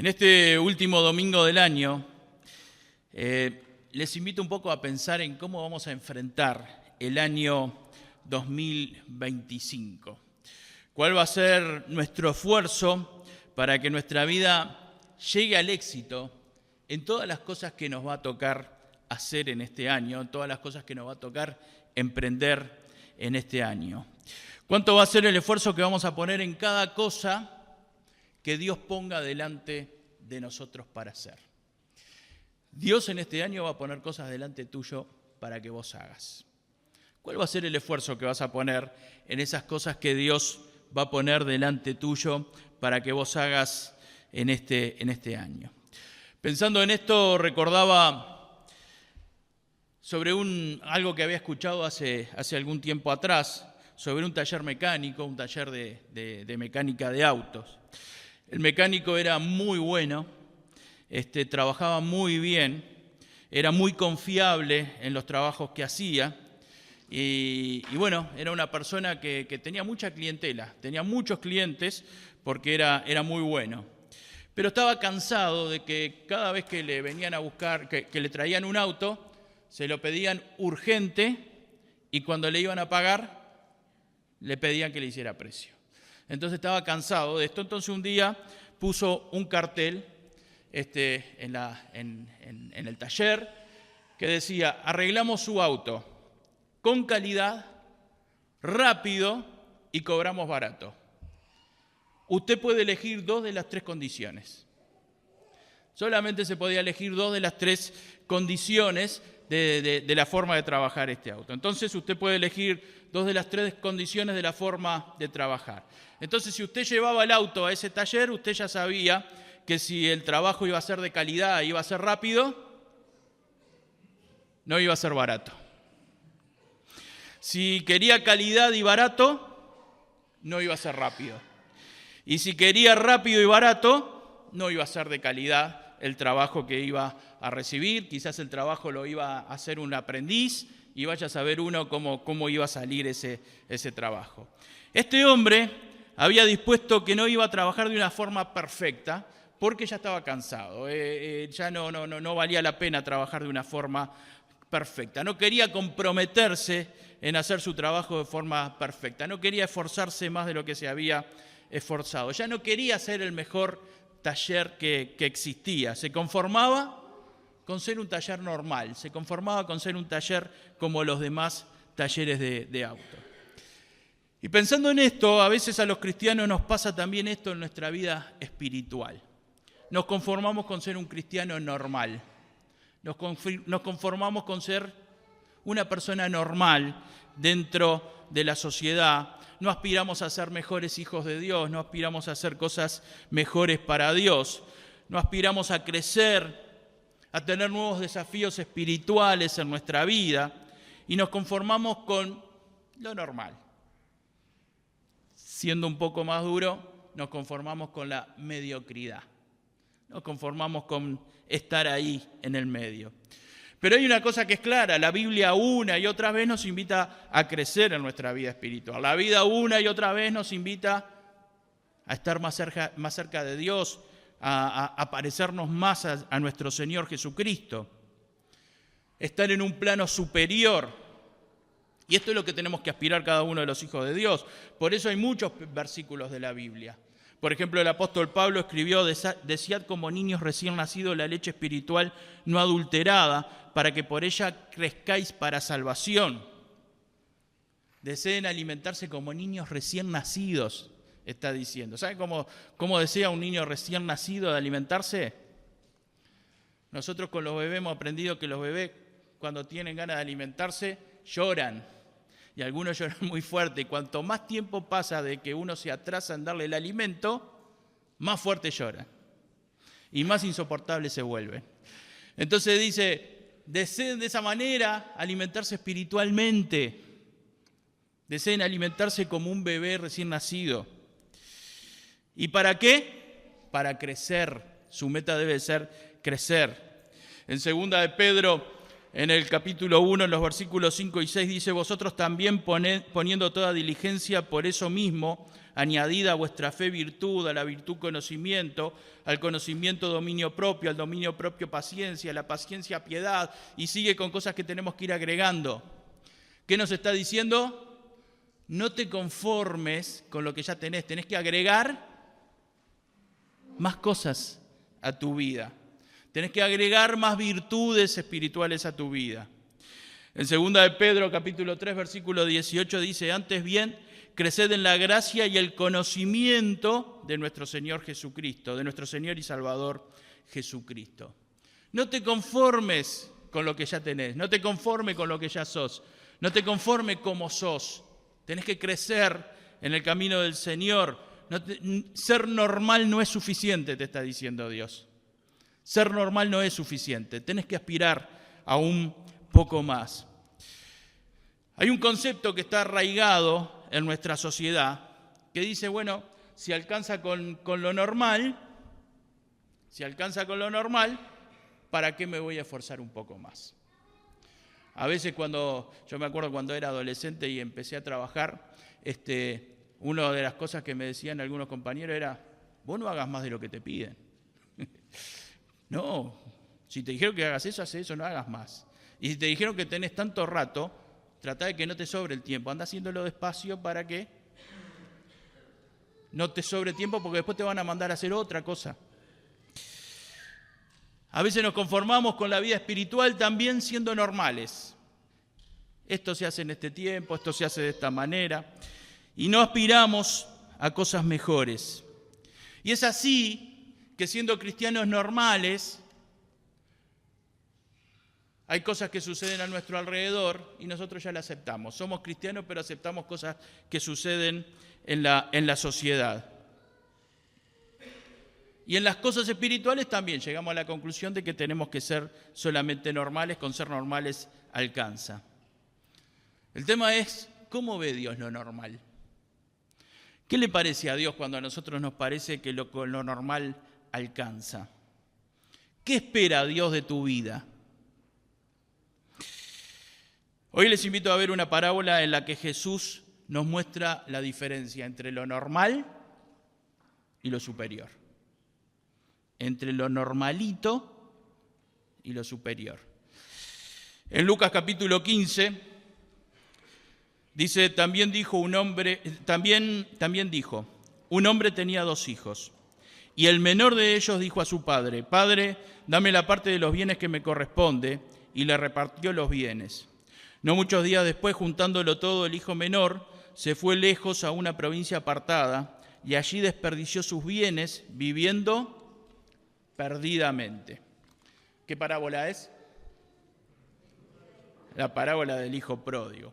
En este último domingo del año, les invito un poco a pensar en cómo vamos a enfrentar el año 2025. ¿Cuál va a ser nuestro esfuerzo para que nuestra vida llegue al éxito en todas las cosas que nos va a tocar hacer en este año, en todas las cosas que nos va a tocar emprender en este año? ¿Cuánto va a ser el esfuerzo que vamos a poner en cada cosa que Dios ponga delante de nosotros para hacer? Dios en este año va a poner cosas delante tuyo para que vos hagas. ¿Cuál va a ser el esfuerzo que vas a poner en esas cosas que Dios va a poner delante tuyo para que vos hagas en este año? Pensando en esto, recordaba sobre algo que había escuchado hace algún tiempo atrás, sobre un taller mecánico, un taller de mecánica de autos. El mecánico era muy bueno, trabajaba muy bien, era muy confiable en los trabajos que hacía y bueno, era una persona que tenía mucha clientela, tenía muchos clientes porque era muy bueno. Pero estaba cansado de que cada vez que le venían a buscar, que le traían un auto, se lo pedían urgente y cuando le iban a pagar, le pedían que le hiciera precio. Entonces estaba cansado de esto. Entonces un día puso un cartel en el taller que decía: arreglamos su auto con calidad, rápido y cobramos barato. Usted puede elegir 2 de las 3 condiciones. Solamente se podía elegir 2 de las 3 condiciones de la forma de trabajar este auto. Entonces usted puede elegir 2 de las 3 condiciones de la forma de trabajar. Entonces, si usted llevaba el auto a ese taller, usted ya sabía que si el trabajo iba a ser de calidad, iba a ser rápido, no iba a ser barato. Si quería calidad y barato, no iba a ser rápido. Y si quería rápido y barato, no iba a ser de calidad el trabajo que iba a recibir. Quizás el trabajo lo iba a hacer un aprendiz y vaya a saber uno cómo iba a salir ese trabajo. Este hombre había dispuesto que no iba a trabajar de una forma perfecta porque ya estaba cansado. Ya no valía la pena trabajar de una forma perfecta. No quería comprometerse en hacer su trabajo de forma perfecta. No quería esforzarse más de lo que se había esforzado. Ya no quería ser el mejor taller que existía. Se conformaba con ser un taller normal. Se conformaba con ser un taller como los demás talleres de auto. Y pensando en esto, a veces a los cristianos nos pasa también esto en nuestra vida espiritual. Nos conformamos con ser un cristiano normal. Nos conformamos con ser una persona normal dentro de la sociedad. No aspiramos a ser mejores hijos de Dios, no aspiramos a hacer cosas mejores para Dios, no aspiramos a crecer, a tener nuevos desafíos espirituales en nuestra vida y nos conformamos con lo normal. Siendo un poco más duro, nos conformamos con la mediocridad. Nos conformamos con estar ahí en el medio. Pero hay una cosa que es clara: la Biblia una y otra vez nos invita a crecer en nuestra vida espiritual. La vida una y otra vez nos invita a estar más cerca de Dios, a parecernos más a nuestro Señor Jesucristo, estar en un plano superior. Y esto es lo que tenemos que aspirar cada uno de los hijos de Dios. Por eso hay muchos versículos de la Biblia. Por ejemplo, el apóstol Pablo escribió: desead como niños recién nacidos la leche espiritual no adulterada, para que por ella crezcáis para salvación. Deseen alimentarse como niños recién nacidos, está diciendo. ¿Saben cómo desea un niño recién nacido de alimentarse? Nosotros con los bebés hemos aprendido que los bebés, cuando tienen ganas de alimentarse, lloran. Y algunos lloran muy fuerte. Y cuanto más tiempo pasa de que uno se atrasa en darle el alimento, más fuerte lloran. Y más insoportable se vuelven. Entonces dice: deseen de esa manera alimentarse espiritualmente. Deseen alimentarse como un bebé recién nacido. ¿Y para qué? Para crecer. Su meta debe ser crecer. En 2 de Pedro en el capítulo 1, en los versículos 5 y 6, dice: vosotros también poniendo toda diligencia por eso mismo, añadida a vuestra fe virtud, a la virtud conocimiento, al conocimiento dominio propio, al dominio propio paciencia, a la paciencia piedad, y sigue con cosas que tenemos que ir agregando. ¿Qué nos está diciendo? No te conformes con lo que ya tenés que agregar más cosas a tu vida. Tenés que agregar más virtudes espirituales a tu vida. En 2 de Pedro, capítulo 3, versículo 18, dice: antes bien, creced en la gracia y el conocimiento de nuestro Señor Jesucristo, de nuestro Señor y Salvador Jesucristo. No te conformes con lo que ya tenés, no te conformes con lo que ya sos, no te conformes como sos. Tenés que crecer en el camino del Señor. Ser normal no es suficiente, te está diciendo Dios. Ser normal no es suficiente. Tenés que aspirar a un poco más. Hay un concepto que está arraigado en nuestra sociedad que dice, bueno, si alcanza con lo normal, ¿para qué me voy a esforzar un poco más? A veces yo me acuerdo cuando era adolescente y empecé a trabajar, una de las cosas que me decían algunos compañeros era: vos no hagas más de lo que te piden. No, si te dijeron que hagas eso, haz eso, no hagas más. Y si te dijeron que tenés tanto rato, tratá de que no te sobre el tiempo. Anda haciéndolo despacio para que no te sobre tiempo, porque después te van a mandar a hacer otra cosa. A veces nos conformamos con la vida espiritual también siendo normales. Esto se hace en este tiempo, esto se hace de esta manera, y no aspiramos a cosas mejores. Y es así que siendo cristianos normales, hay cosas que suceden a nuestro alrededor y nosotros ya las aceptamos. Somos cristianos, pero aceptamos cosas que suceden en la sociedad. Y en las cosas espirituales también llegamos a la conclusión de que tenemos que ser solamente normales, con ser normales alcanza. El tema es, ¿cómo ve Dios lo normal? ¿Qué le parece a Dios cuando a nosotros nos parece que lo normal alcanza? ¿Qué espera Dios de tu vida? Hoy les invito a ver una parábola en la que Jesús nos muestra la diferencia entre lo normal y lo superior. Entre lo normalito y lo superior. En Lucas capítulo 15 dice: también dijo, un hombre tenía 2 hijos, y el menor de ellos dijo a su padre: Padre, dame la parte de los bienes que me corresponde, y le repartió los bienes. No muchos días después, juntándolo todo, el hijo menor se fue lejos a una provincia apartada, y allí desperdició sus bienes viviendo perdidamente. ¿Qué parábola es? La parábola del hijo pródigo.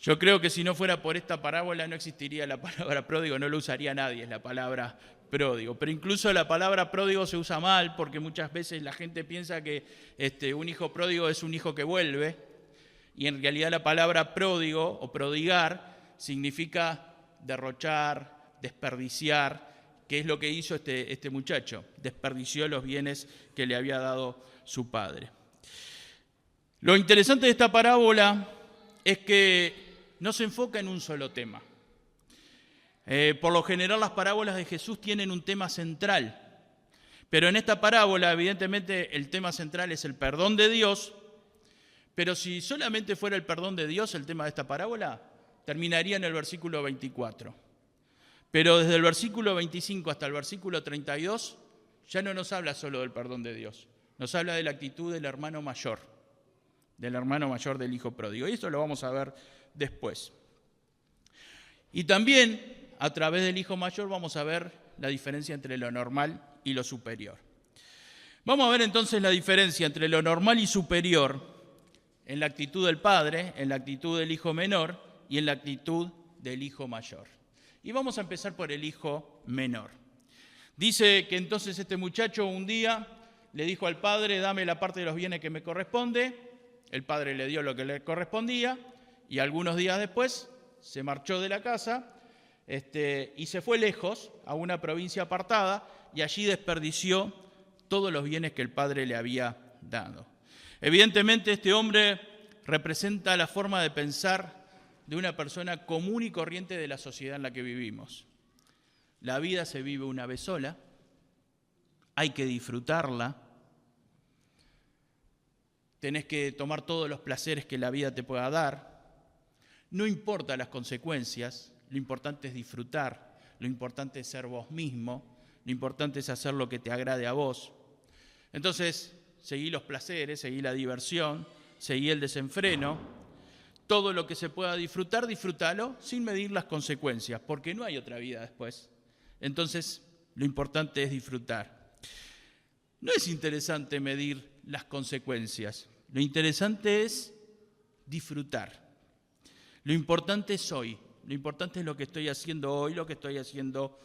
Yo creo que si no fuera por esta parábola no existiría la palabra pródigo, no lo usaría nadie, es la palabra pródigo. Pero incluso la palabra pródigo se usa mal porque muchas veces la gente piensa que un hijo pródigo es un hijo que vuelve, y en realidad la palabra pródigo o prodigar significa derrochar, desperdiciar, que es lo que hizo este muchacho, desperdició los bienes que le había dado su padre. Lo interesante de esta parábola es que no se enfoca en un solo tema. Por lo general las parábolas de Jesús tienen un tema central, pero en esta parábola evidentemente el tema central es el perdón de Dios, pero si solamente fuera el perdón de Dios el tema de esta parábola, terminaría en el versículo 24. Pero desde el versículo 25 hasta el versículo 32 ya no nos habla solo del perdón de Dios, nos habla de la actitud del hermano mayor del hijo pródigo. Y eso lo vamos a ver después. Y también a través del hijo mayor vamos a ver la diferencia entre lo normal y lo superior. Vamos a ver entonces la diferencia entre lo normal y superior en la actitud del padre, en la actitud del hijo menor y en la actitud del hijo mayor. Y vamos a empezar por el hijo menor. Dice que entonces este muchacho un día le dijo al padre: dame la parte de los bienes que me corresponde. El padre le dio lo que le correspondía y algunos días después se marchó de la casa y se fue lejos a una provincia apartada y allí desperdició todos los bienes que el padre le había dado. Evidentemente este hombre representa la forma de pensar de una persona común y corriente de la sociedad en la que vivimos. La vida se vive una vez sola, hay que disfrutarla, tenés que tomar todos los placeres que la vida te pueda dar, no importa las consecuencias, lo importante es disfrutar, lo importante es ser vos mismo, lo importante es hacer lo que te agrade a vos. Entonces, seguí los placeres, seguí la diversión, seguí el desenfreno, todo lo que se pueda disfrutar, disfrútalo sin medir las consecuencias, porque no hay otra vida después. Entonces, lo importante es disfrutar. No es interesante medir las consecuencias, lo interesante es disfrutar. Lo importante es hoy, lo importante es lo que estoy haciendo hoy, lo que estoy haciendo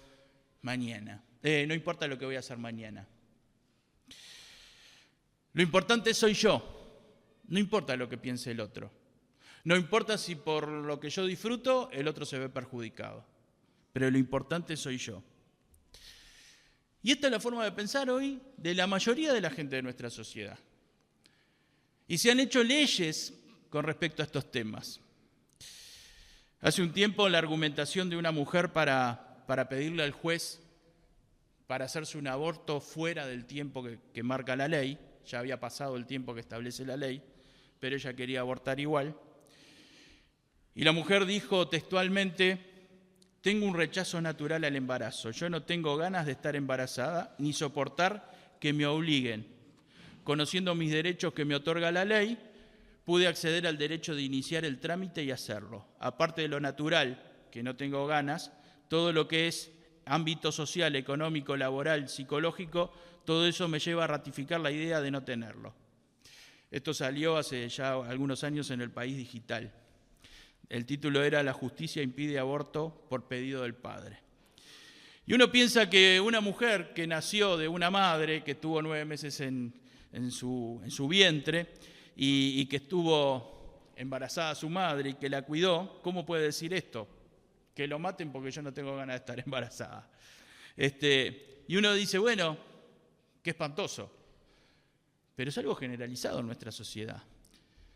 mañana. No importa lo que voy a hacer mañana. Lo importante soy yo, no importa lo que piense el otro. No importa si por lo que yo disfruto el otro se ve perjudicado, pero lo importante soy yo. Y esta es la forma de pensar hoy de la mayoría de la gente de nuestra sociedad. Y se han hecho leyes con respecto a estos temas. Hace un tiempo la argumentación de una mujer para pedirle al juez para hacerse un aborto fuera del tiempo que marca la ley, ya había pasado el tiempo que establece la ley, pero ella quería abortar igual. Y la mujer dijo textualmente: tengo un rechazo natural al embarazo, yo no tengo ganas de estar embarazada ni soportar que me obliguen. Conociendo mis derechos que me otorga la ley, pude acceder al derecho de iniciar el trámite y hacerlo. Aparte de lo natural, que no tengo ganas, todo lo que es ámbito social, económico, laboral, psicológico, todo eso me lleva a ratificar la idea de no tenerlo. Esto salió hace ya algunos años en El País Digital. El título era «La justicia impide aborto por pedido del padre». Y uno piensa que una mujer que nació de una madre, que tuvo 9 meses en su vientre, y que estuvo embarazada su madre y que la cuidó, ¿cómo puede decir esto? Que lo maten porque yo no tengo ganas de estar embarazada. Y uno dice, bueno, qué espantoso. Pero es algo generalizado en nuestra sociedad.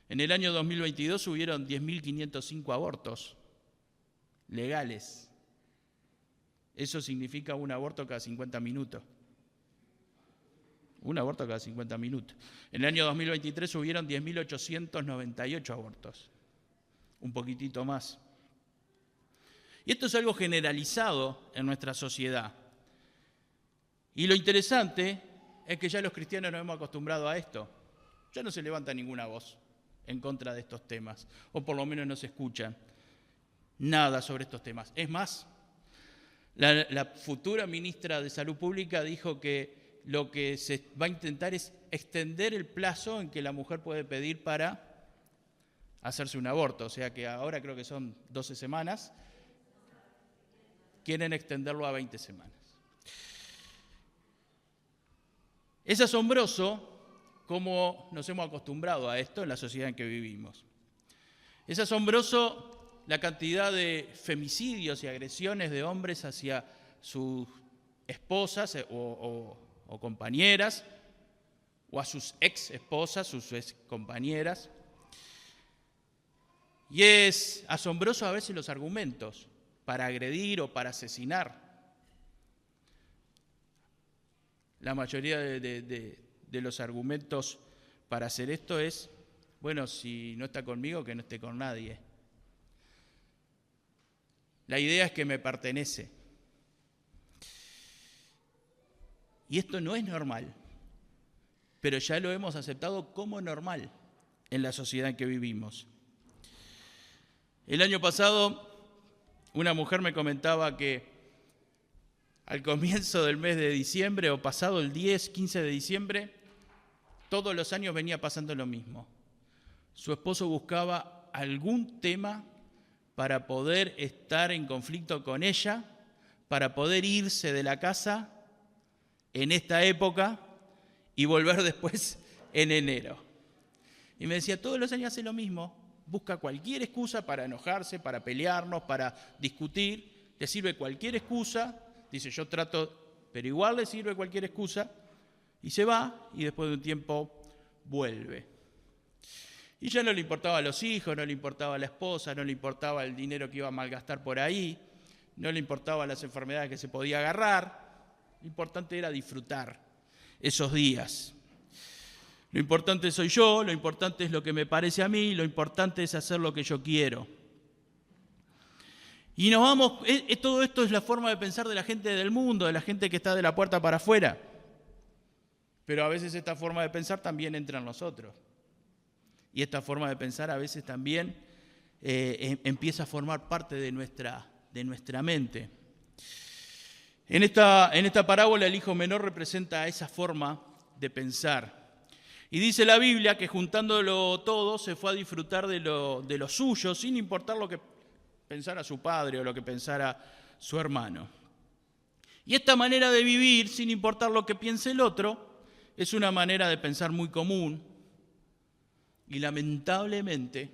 En el año 2022 hubieron 10.505 abortos legales. Eso significa un aborto cada 50 minutos. Un aborto cada 50 minutos. En el año 2023 hubieron 10.898 abortos. Un poquitito más. Y esto es algo generalizado en nuestra sociedad. Y lo interesante es que ya los cristianos nos hemos acostumbrado a esto. Ya no se levanta ninguna voz en contra de estos temas, o por lo menos no se escuchan nada sobre estos temas. Es más, la futura ministra de Salud Pública dijo que lo que se va a intentar es extender el plazo en que la mujer puede pedir para hacerse un aborto. O sea que ahora creo que son 12 semanas, quieren extenderlo a 20 semanas. Es asombroso cómo nos hemos acostumbrado a esto en la sociedad en que vivimos. Es asombroso la cantidad de femicidios y agresiones de hombres hacia sus esposas o compañeras, o a sus ex esposas, sus ex compañeras. Y es asombroso a veces los argumentos para agredir o para asesinar. La mayoría de los argumentos para hacer esto es, bueno, si no está conmigo, que no esté con nadie. La idea es que me pertenece. Y esto no es normal, pero ya lo hemos aceptado como normal en la sociedad en que vivimos. El año pasado, una mujer me comentaba que al comienzo del mes de diciembre o pasado el 10, 15 de diciembre, todos los años venía pasando lo mismo. Su esposo buscaba algún tema para poder estar en conflicto con ella, para poder irse de la casa en esta época y volver después en enero. Y me decía, todos los años hace lo mismo, busca cualquier excusa para enojarse, para pelearnos, para discutir, le sirve cualquier excusa, dice yo trato, pero igual le sirve cualquier excusa, y se va y después de un tiempo vuelve. Y ya no le importaba a los hijos, no le importaba a la esposa, no le importaba el dinero que iba a malgastar por ahí, no le importaban las enfermedades que se podía agarrar. Lo importante era disfrutar esos días. Lo importante soy yo, lo importante es lo que me parece a mí, lo importante es hacer lo que yo quiero. Y nos vamos, todo esto es la forma de pensar de la gente del mundo, de la gente que está de la puerta para afuera. Pero a veces esta forma de pensar también entra en nosotros. Y esta forma de pensar a veces también empieza a formar parte de nuestra mente. En esta parábola el hijo menor representa esa forma de pensar. Y dice la Biblia que juntándolo todo se fue a disfrutar de lo suyo, sin importar lo que pensara su padre o lo que pensara su hermano. Y esta manera de vivir, sin importar lo que piense el otro, es una manera de pensar muy común y lamentablemente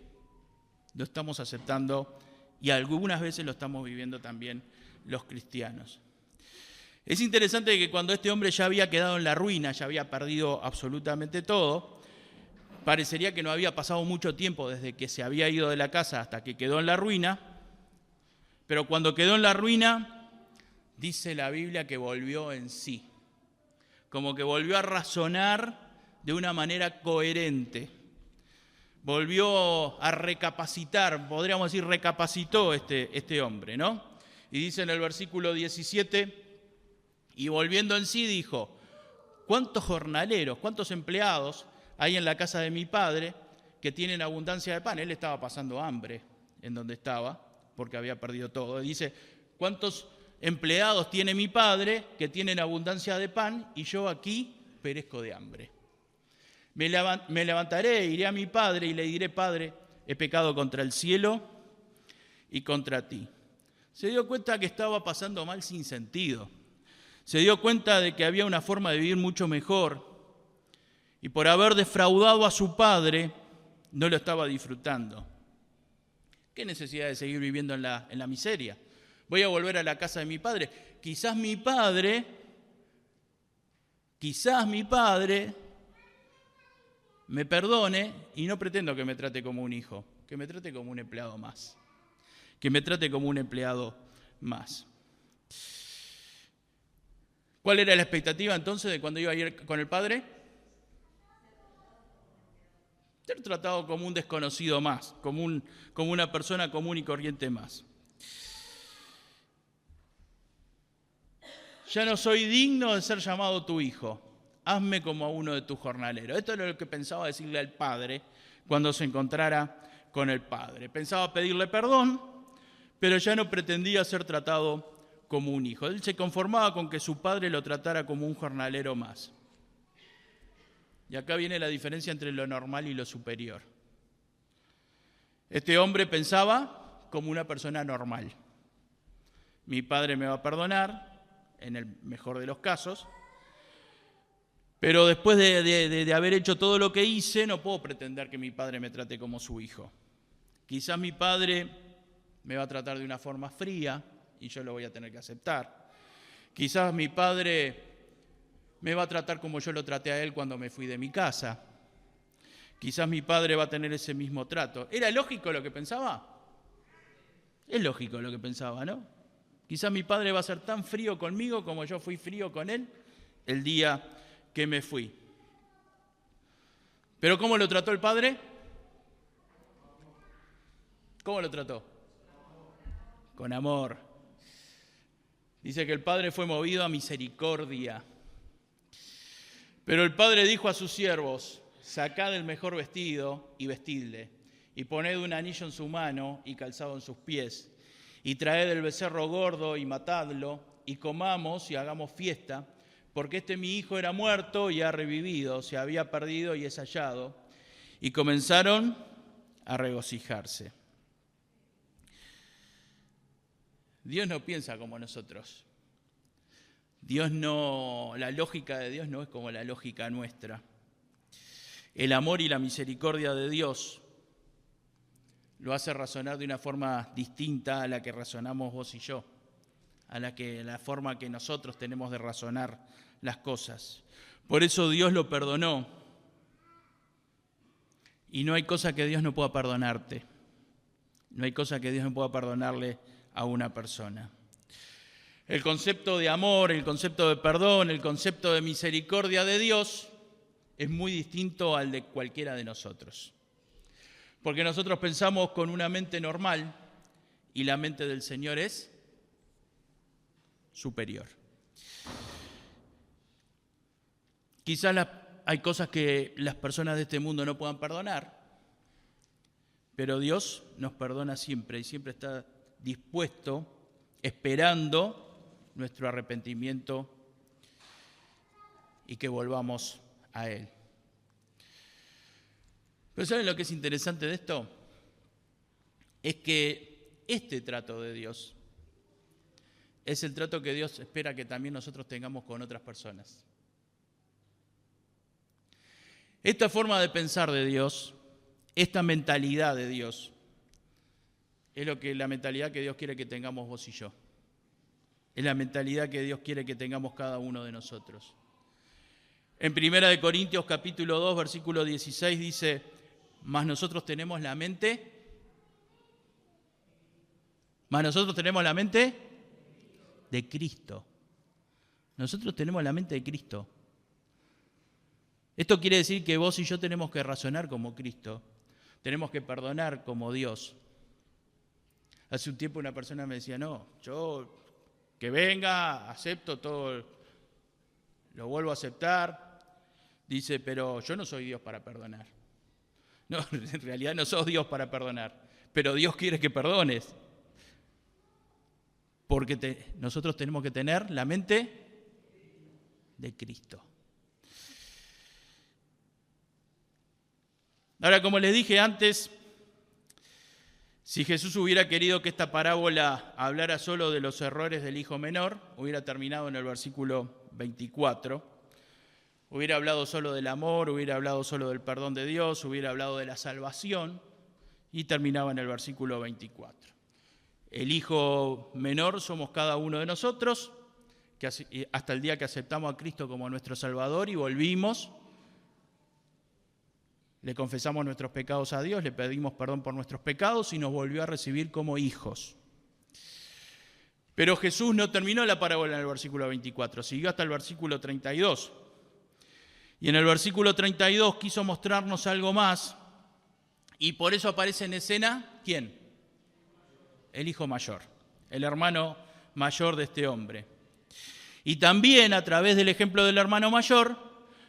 lo estamos aceptando y algunas veces lo estamos viviendo también los cristianos. Es interesante que cuando este hombre ya había quedado en la ruina, ya había perdido absolutamente todo, parecería que no había pasado mucho tiempo desde que se había ido de la casa hasta que quedó en la ruina, pero cuando quedó en la ruina, dice la Biblia que volvió en sí, como que volvió a razonar de una manera coherente, volvió a recapacitar, podríamos decir recapacitó este hombre, ¿no? Y dice en el versículo 17, y volviendo en sí dijo, ¿cuántos jornaleros, cuántos empleados hay en la casa de mi padre que tienen abundancia de pan? Él estaba pasando hambre en donde estaba, porque había perdido todo. Y dice, ¿cuántos empleados tiene mi padre que tienen abundancia de pan y yo aquí perezco de hambre? Me levantaré, iré a mi padre y le diré, Padre, he pecado contra el cielo y contra ti. Se dio cuenta que estaba pasando mal sin sentido. Se dio cuenta de que había una forma de vivir mucho mejor y por haber defraudado a su padre no lo estaba disfrutando. ¿Qué necesidad de seguir viviendo en la miseria? Voy a volver a la casa de mi padre. Quizás mi padre me perdone y no pretendo que me trate como un hijo, que me trate como un empleado más. Que me trate como un empleado más. ¿Cuál era la expectativa entonces de cuando iba a ir con el padre? Ser tratado como un desconocido más, como una persona común y corriente más. Ya no soy digno de ser llamado tu hijo, hazme como a uno de tus jornaleros. Esto es lo que pensaba decirle al padre cuando se encontrara con el padre. Pensaba pedirle perdón, pero ya no pretendía ser tratado como un hijo. Él se conformaba con que su padre lo tratara como un jornalero más. Y acá viene la diferencia entre lo normal y lo superior. Este hombre pensaba como una persona normal. Mi padre me va a perdonar, en el mejor de los casos, pero después de haber hecho todo lo que hice, no puedo pretender que mi padre me trate como su hijo. Quizás mi padre me va a tratar de una forma fría, y yo lo voy a tener que aceptar. Quizás mi padre me va a tratar como yo lo traté a él cuando me fui de mi casa. Quizás mi padre va a tener ese mismo trato. ¿Era lógico lo que pensaba? Es lógico lo que pensaba, ¿no? Quizás mi padre va a ser tan frío conmigo como yo fui frío con él el día que me fui. ¿Pero cómo lo trató el padre? ¿Cómo lo trató? Con amor. Dice que el padre fue movido a misericordia. Pero el padre dijo a sus siervos, sacad el mejor vestido y vestidle, y poned un anillo en su mano y calzado en sus pies, y traed el becerro gordo y matadlo, y comamos y hagamos fiesta, porque mi hijo era muerto y ha revivido, se había perdido y es hallado. Y comenzaron a regocijarse. Dios no piensa como nosotros. La lógica de Dios no es como la lógica nuestra. El amor y la misericordia de Dios lo hace razonar de una forma distinta a la que razonamos vos y yo, a la forma que nosotros tenemos de razonar las cosas. Por eso Dios lo perdonó. Y no hay cosa que Dios no pueda perdonarte. No hay cosa que Dios no pueda perdonarle a una persona. El concepto de amor, el concepto de perdón, el concepto de misericordia de Dios es muy distinto al de cualquiera de nosotros. Porque nosotros pensamos con una mente normal y la mente del Señor es superior. Quizás hay cosas que las personas de este mundo no puedan perdonar, pero Dios nos perdona siempre y siempre está dispuesto, esperando nuestro arrepentimiento y que volvamos a Él. Pero ¿saben lo que es interesante de esto? Es que este trato de Dios es el trato que Dios espera que también nosotros tengamos con otras personas. Esta forma de pensar de Dios, esta mentalidad de Dios, es la mentalidad que Dios quiere que tengamos vos y yo. Es la mentalidad que Dios quiere que tengamos cada uno de nosotros. En 1 Corintios capítulo 2, versículo 16 dice, mas nosotros tenemos la mente de Cristo. Nosotros tenemos la mente de Cristo. Esto quiere decir que vos y yo tenemos que razonar como Cristo. Tenemos que perdonar como Dios. Hace un tiempo una persona me decía, no, yo que venga, acepto todo, lo vuelvo a aceptar. Dice, pero yo no soy Dios para perdonar. No, en realidad no sos Dios para perdonar, pero Dios quiere que perdones. Porque nosotros tenemos que tener la mente de Cristo. Ahora, como les dije antes, si Jesús hubiera querido que esta parábola hablara solo de los errores del hijo menor, hubiera terminado en el versículo 24. Hubiera hablado solo del amor, hubiera hablado solo del perdón de Dios, hubiera hablado de la salvación y terminaba en el versículo 24. El hijo menor somos cada uno de nosotros, que hasta el día que aceptamos a Cristo como nuestro Salvador y volvimos, le confesamos nuestros pecados a Dios, le pedimos perdón por nuestros pecados y nos volvió a recibir como hijos. Pero Jesús no terminó la parábola en el versículo 24, siguió hasta el versículo 32. Y en el versículo 32 quiso mostrarnos algo más y por eso aparece en escena, ¿quién? El hijo mayor, el hermano mayor de este hombre. Y también a través del ejemplo del hermano mayor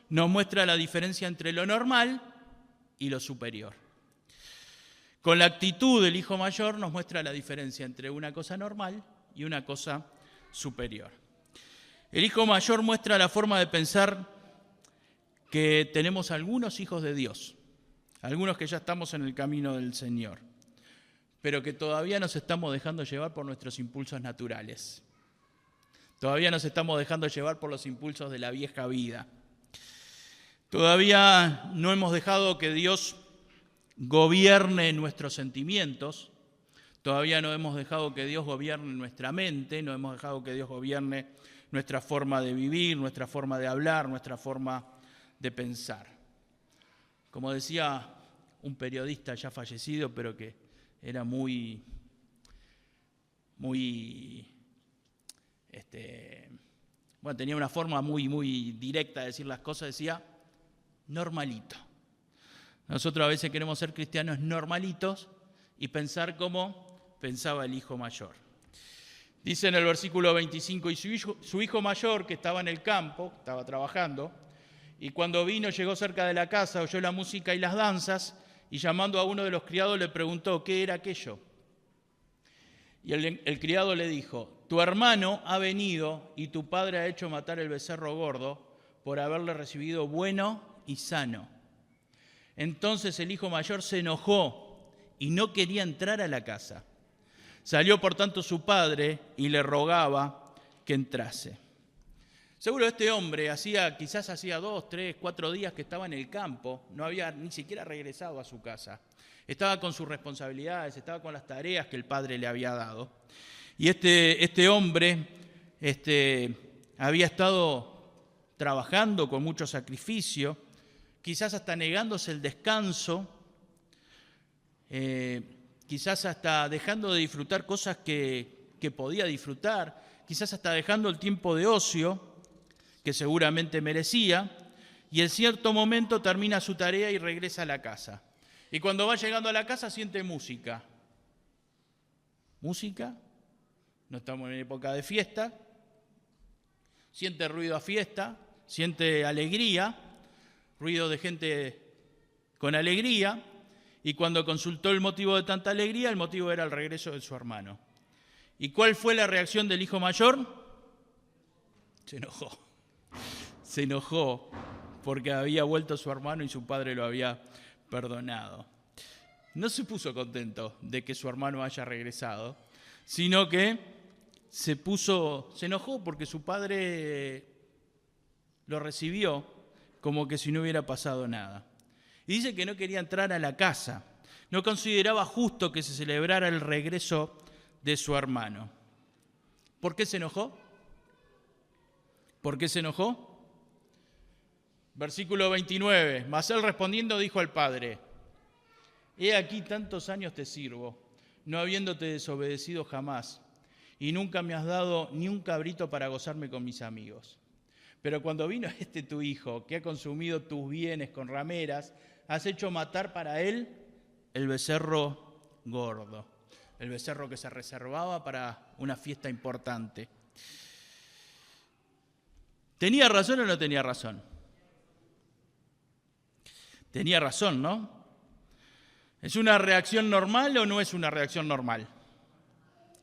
nos muestra la diferencia entre lo normal y lo superior. Con la actitud del hijo mayor nos muestra la diferencia entre una cosa normal y una cosa superior. El hijo mayor muestra la forma de pensar que tenemos algunos hijos de Dios, algunos que ya estamos en el camino del Señor, pero que todavía nos estamos dejando llevar por nuestros impulsos naturales. Todavía nos estamos dejando llevar por los impulsos de la vieja vida. Todavía no hemos dejado que Dios gobierne nuestros sentimientos. Todavía no hemos dejado que Dios gobierne nuestra mente. No hemos dejado que Dios gobierne nuestra forma de vivir, nuestra forma de hablar, nuestra forma de pensar. Como decía un periodista ya fallecido, pero que era tenía una forma muy directa de decir las cosas, decía, normalito. Nosotros a veces queremos ser cristianos normalitos y pensar como pensaba el hijo mayor. Dice en el versículo 25, y su hijo mayor, que estaba en el campo, estaba trabajando, y cuando vino, llegó cerca de la casa, oyó la música y las danzas, y llamando a uno de los criados le preguntó, ¿qué era aquello? Y el criado le dijo, tu hermano ha venido y tu padre ha hecho matar el becerro gordo por haberle recibido bueno y sano. Entonces el hijo mayor se enojó y no quería entrar a la casa. Salió por tanto su padre y le rogaba que entrase. Seguro este hombre quizás hacía 2, 3, 4 días que estaba en el campo, no había ni siquiera regresado a su casa. Estaba con sus responsabilidades, estaba con las tareas que el padre le había dado. Y este hombre había estado trabajando con mucho sacrificio, quizás hasta negándose el descanso quizás hasta dejando de disfrutar cosas que podía disfrutar, quizás hasta dejando el tiempo de ocio que seguramente merecía, y en cierto momento termina su tarea y regresa a la casa. Y cuando va llegando a la casa siente música. ¿Música? No estamos en época de fiesta. Siente ruido a fiesta, siente alegría, ruido de gente con alegría, y cuando consultó el motivo de tanta alegría, el motivo era el regreso de su hermano. ¿Y cuál fue la reacción del hijo mayor? Se enojó. Se enojó porque había vuelto su hermano y su padre lo había perdonado. No se puso contento de que su hermano haya regresado, sino que se enojó porque su padre lo recibió como que si no hubiera pasado nada. Y dice que no quería entrar a la casa, no consideraba justo que se celebrara el regreso de su hermano. ¿Por qué se enojó? ¿Por qué se enojó? Versículo 29. Mas él respondiendo dijo al padre: he aquí tantos años te sirvo, no habiéndote desobedecido jamás, y nunca me has dado ni un cabrito para gozarme con mis amigos. Pero cuando vino tu hijo, que ha consumido tus bienes con rameras, has hecho matar para él el becerro gordo, el becerro que se reservaba para una fiesta importante. ¿Tenía razón o no tenía razón? Tenía razón, ¿no? ¿Es una reacción normal o no es una reacción normal?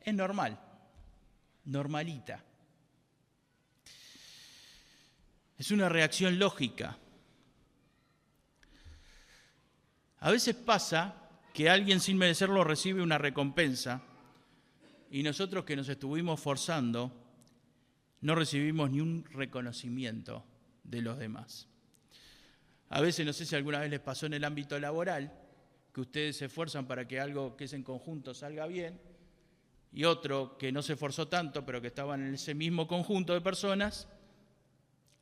Es normal, normalita. Es una reacción lógica. A veces pasa que alguien sin merecerlo recibe una recompensa y nosotros que nos estuvimos forzando no recibimos ni un reconocimiento de los demás. A veces, no sé si alguna vez les pasó en el ámbito laboral, que ustedes se esfuerzan para que algo que es en conjunto salga bien, y otro que no se esforzó tanto, pero que estaba en ese mismo conjunto de personas,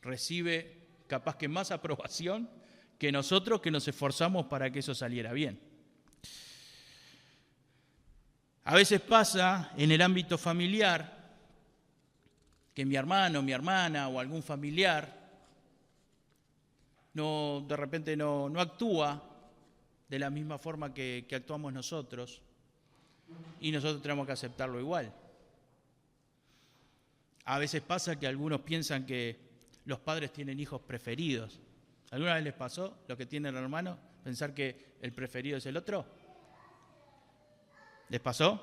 recibe capaz que más aprobación que nosotros que nos esforzamos para que eso saliera bien. A veces pasa en el ámbito familiar que mi hermano, mi hermana o algún familiar de repente no actúa de la misma forma que actuamos nosotros, y nosotros tenemos que aceptarlo igual. A veces pasa que algunos piensan que los padres tienen hijos preferidos. ¿Alguna vez les pasó, los que tienen hermanos, pensar que el preferido es el otro? ¿Les pasó?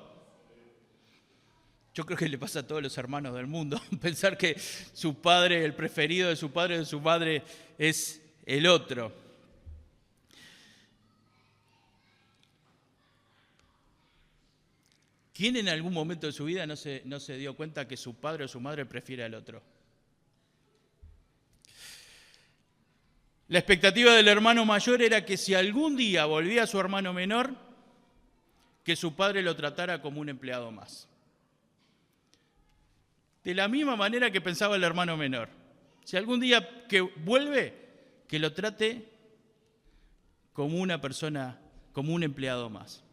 Yo creo que le pasa a todos los hermanos del mundo, pensar que su padre, el preferido de su padre o de su madre, es el otro. ¿Quién en algún momento de su vida no se dio cuenta que su padre o su madre prefiere al otro? La expectativa del hermano mayor era que si algún día volvía su hermano menor, que su padre lo tratara como un empleado más. De la misma manera que pensaba el hermano menor. Si algún día que vuelve, que lo trate como una persona, como un empleado más.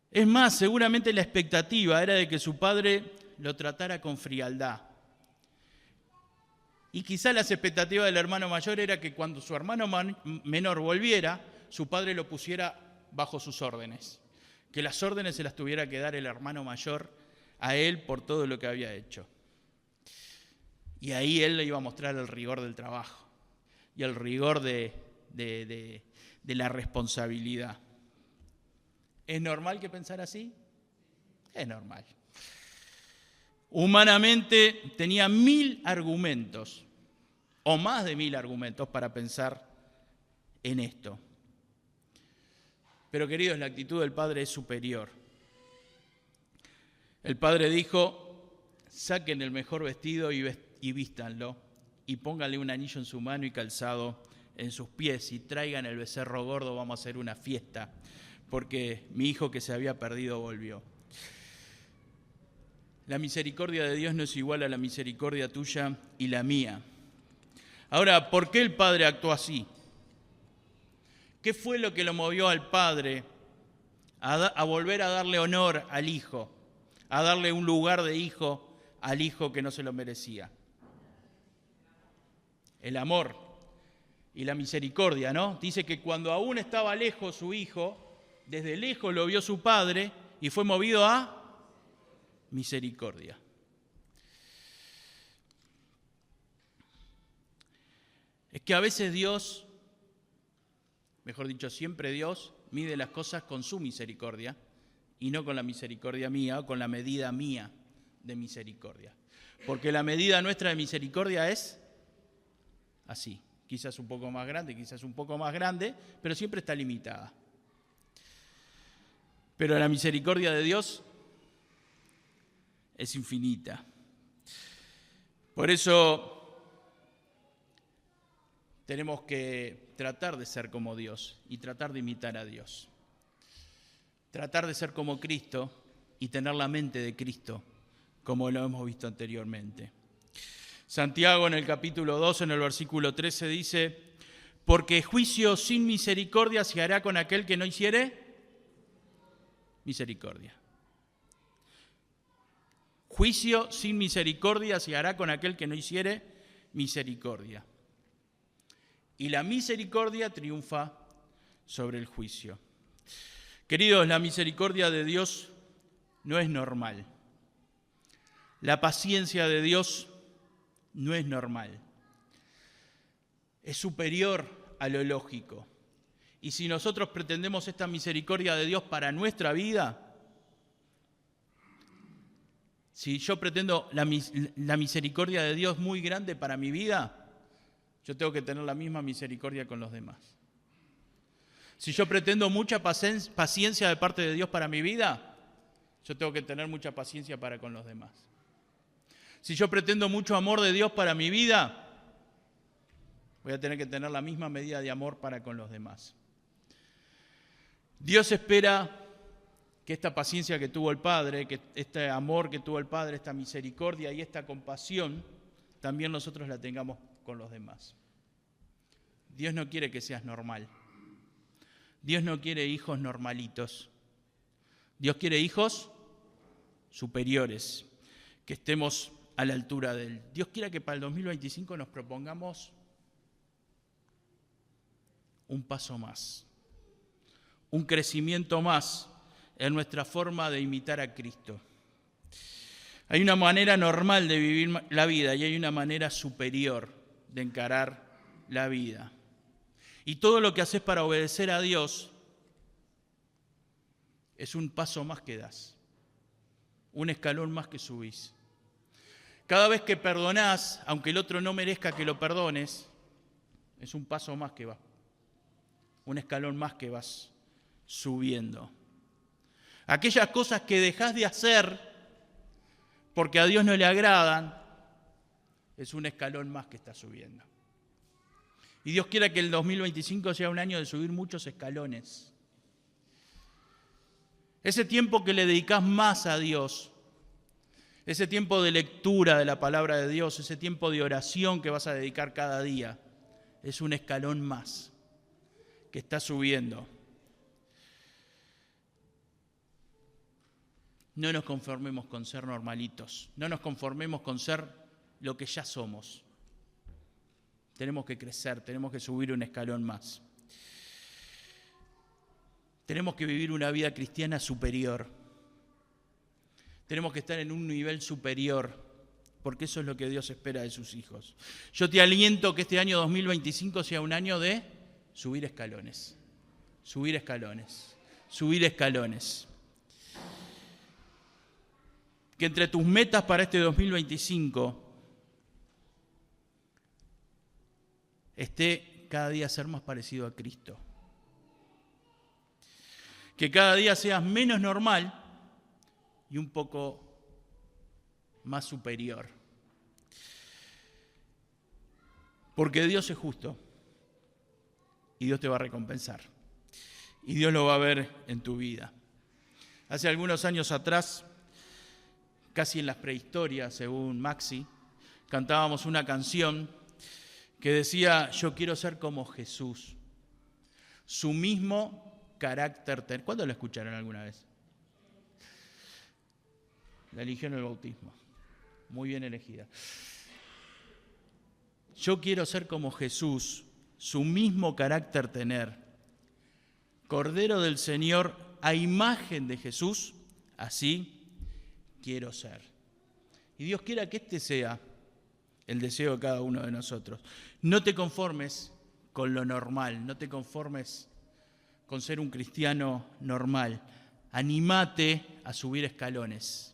Es más, seguramente la expectativa era de que su padre lo tratara con frialdad. Y quizá las expectativas del hermano mayor era que cuando su hermano menor volviera, su padre lo pusiera bajo sus órdenes. Que las órdenes se las tuviera que dar el hermano mayor a él por todo lo que había hecho. Y ahí él le iba a mostrar el rigor del trabajo y el rigor de la responsabilidad. ¿Es normal que pensara así? Es normal. Humanamente tenía 1000 argumentos, o más de 1000 argumentos para pensar en esto. Pero queridos, la actitud del padre es superior. El padre dijo: saquen el mejor vestido y vístanlo, y pónganle un anillo en su mano y calzado en sus pies, y traigan el becerro gordo, vamos a hacer una fiesta, porque mi hijo que se había perdido volvió. La misericordia de Dios no es igual a la misericordia tuya y la mía. Ahora, ¿por qué el padre actuó así? ¿Qué fue lo que lo movió al Padre a volver a darle honor al Hijo, a darle un lugar de hijo al Hijo que no se lo merecía? El amor y la misericordia, ¿no? Dice que cuando aún estaba lejos su Hijo, desde lejos lo vio su Padre y fue movido a misericordia. Es que a veces Dios, mejor dicho, siempre Dios mide las cosas con su misericordia y no con la misericordia mía o con la medida mía de misericordia. Porque la medida nuestra de misericordia es así, quizás un poco más grande, quizás un poco más grande, pero siempre está limitada. Pero la misericordia de Dios es infinita. Por eso tenemos que tratar de ser como Dios y tratar de imitar a Dios. Tratar de ser como Cristo y tener la mente de Cristo, como lo hemos visto anteriormente. Santiago en el capítulo 2, en el versículo 13 dice: porque juicio sin misericordia se hará con aquel que no hiciere misericordia. Juicio sin misericordia se hará con aquel que no hiciere misericordia. Y la misericordia triunfa sobre el juicio. Queridos, la misericordia de Dios no es normal. La paciencia de Dios no es normal. Es superior a lo lógico. Y si nosotros pretendemos esta misericordia de Dios para nuestra vida, si yo pretendo la misericordia de Dios muy grande para mi vida, yo tengo que tener la misma misericordia con los demás. Si yo pretendo mucha paciencia de parte de Dios para mi vida, yo tengo que tener mucha paciencia para con los demás. Si yo pretendo mucho amor de Dios para mi vida, voy a tener que tener la misma medida de amor para con los demás. Dios espera que esta paciencia que tuvo el Padre, que este amor que tuvo el Padre, esta misericordia y esta compasión, también nosotros la tengamos con los demás. Dios no quiere que seas normal. Dios no quiere hijos normalitos. Dios quiere hijos superiores, que estemos a la altura de Él. Dios quiere que para el 2025 nos propongamos un paso más, un crecimiento más en nuestra forma de imitar a Cristo. Hay una manera normal de vivir la vida y hay una manera superior de encarar la vida. Y todo lo que haces para obedecer a Dios es un paso más que das, un escalón más que subís. Cada vez que perdonás, aunque el otro no merezca que lo perdones, es un paso más que vas, un escalón más que vas subiendo. Aquellas cosas que dejás de hacer porque a Dios no le agradan, es un escalón más que estás subiendo. Y Dios quiere que el 2025 sea un año de subir muchos escalones. Ese tiempo que le dedicás más a Dios, ese tiempo de lectura de la palabra de Dios, ese tiempo de oración que vas a dedicar cada día, es un escalón más que estás subiendo. No nos conformemos con ser normalitos, no nos conformemos con ser lo que ya somos. Tenemos que crecer, tenemos que subir un escalón más. Tenemos que vivir una vida cristiana superior. Tenemos que estar en un nivel superior, porque eso es lo que Dios espera de sus hijos. Yo te aliento que este año 2025 sea un año de subir escalones, subir escalones, subir escalones. Que entre tus metas para este 2025 esté cada día ser más parecido a Cristo. Que cada día seas menos normal y un poco más superior. Porque Dios es justo y Dios te va a recompensar. Y Dios lo va a ver en tu vida. Hace algunos años atrás, casi en las prehistorias, según Maxi, cantábamos una canción que decía: yo quiero ser como Jesús. su mismo carácter tener. ¿Cuándo lo escucharon alguna vez? La eligió en el bautismo. Muy bien elegida. Yo quiero ser como Jesús, su mismo carácter tener. Cordero del Señor a imagen de Jesús, así quiero ser. Y Dios quiera que este sea el deseo de cada uno de nosotros. No te conformes con lo normal, no te conformes con ser un cristiano normal. Anímate a subir escalones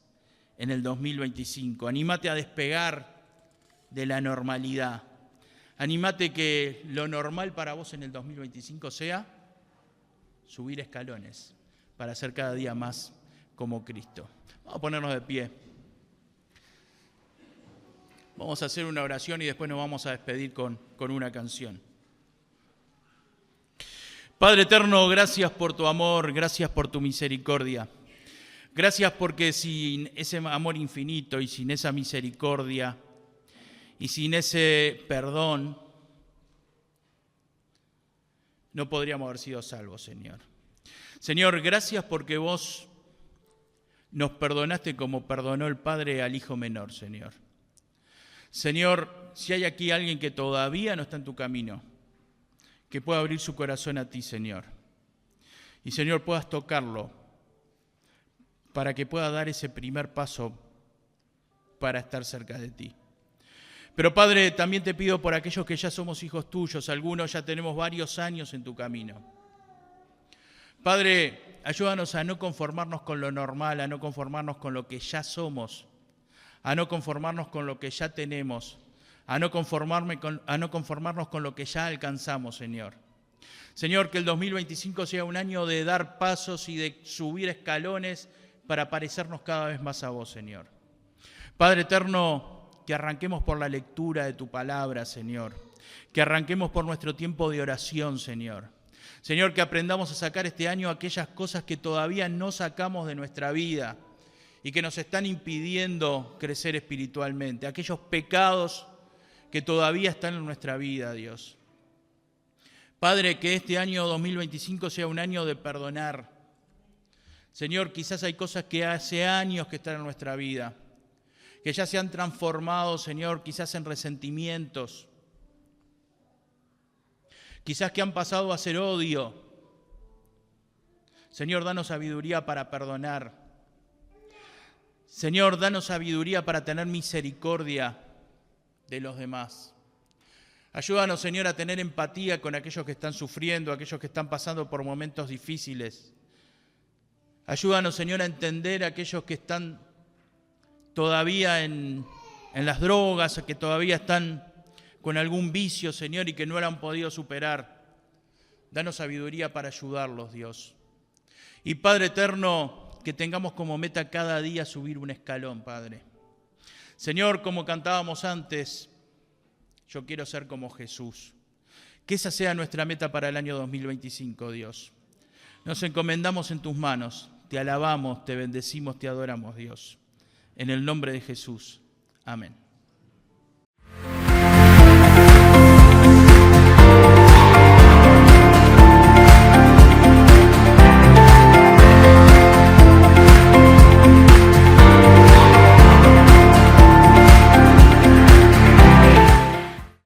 en el 2025, anímate a despegar de la normalidad. Anímate que lo normal para vos en el 2025 sea subir escalones para ser cada día más como Cristo. Vamos a ponernos de pie. Vamos a hacer una oración y después nos vamos a despedir con una canción. Padre eterno, gracias por tu amor, gracias por tu misericordia. Gracias porque sin ese amor infinito y sin esa misericordia y sin ese perdón, no podríamos haber sido salvos, Señor. Señor, gracias porque vos nos perdonaste como perdonó el Padre al Hijo menor, Señor. Señor, si hay aquí alguien que todavía no está en tu camino, que pueda abrir su corazón a ti, Señor. Y, Señor, puedas tocarlo para que pueda dar ese primer paso para estar cerca de ti. Pero, Padre, también te pido por aquellos que ya somos hijos tuyos, algunos ya tenemos varios años en tu camino. Padre, ayúdanos a no conformarnos con lo normal, a no conformarnos con lo que ya somos, a no conformarnos con lo que ya tenemos, a no conformarnos con lo que ya alcanzamos, Señor. Señor, que el 2025 sea un año de dar pasos y de subir escalones para parecernos cada vez más a vos, Señor. Padre eterno, que arranquemos por la lectura de tu palabra, Señor. Que arranquemos por nuestro tiempo de oración, Señor. Señor, que aprendamos a sacar este año aquellas cosas que todavía no sacamos de nuestra vida y que nos están impidiendo crecer espiritualmente. Aquellos pecados que todavía están en nuestra vida, Dios. Padre, que este año 2025 sea un año de perdonar. Señor, quizás hay cosas que hace años que están en nuestra vida, que ya se han transformado, Señor, quizás en resentimientos, quizás que han pasado a ser odio. Señor, danos sabiduría para perdonar. Señor, danos sabiduría para tener misericordia de los demás. Ayúdanos, Señor, a tener empatía con aquellos que están sufriendo, aquellos que están pasando por momentos difíciles. Ayúdanos, Señor, a entender a aquellos que están todavía en las drogas, que todavía están con algún vicio, Señor, y que no lo han podido superar. Danos sabiduría para ayudarlos, Dios. Y Padre eterno, que tengamos como meta cada día subir un escalón, Padre. Señor, como cantábamos antes, yo quiero ser como Jesús. Que esa sea nuestra meta para el año 2025, Dios. Nos encomendamos en tus manos, te alabamos, te bendecimos, te adoramos, Dios. En el nombre de Jesús. Amén.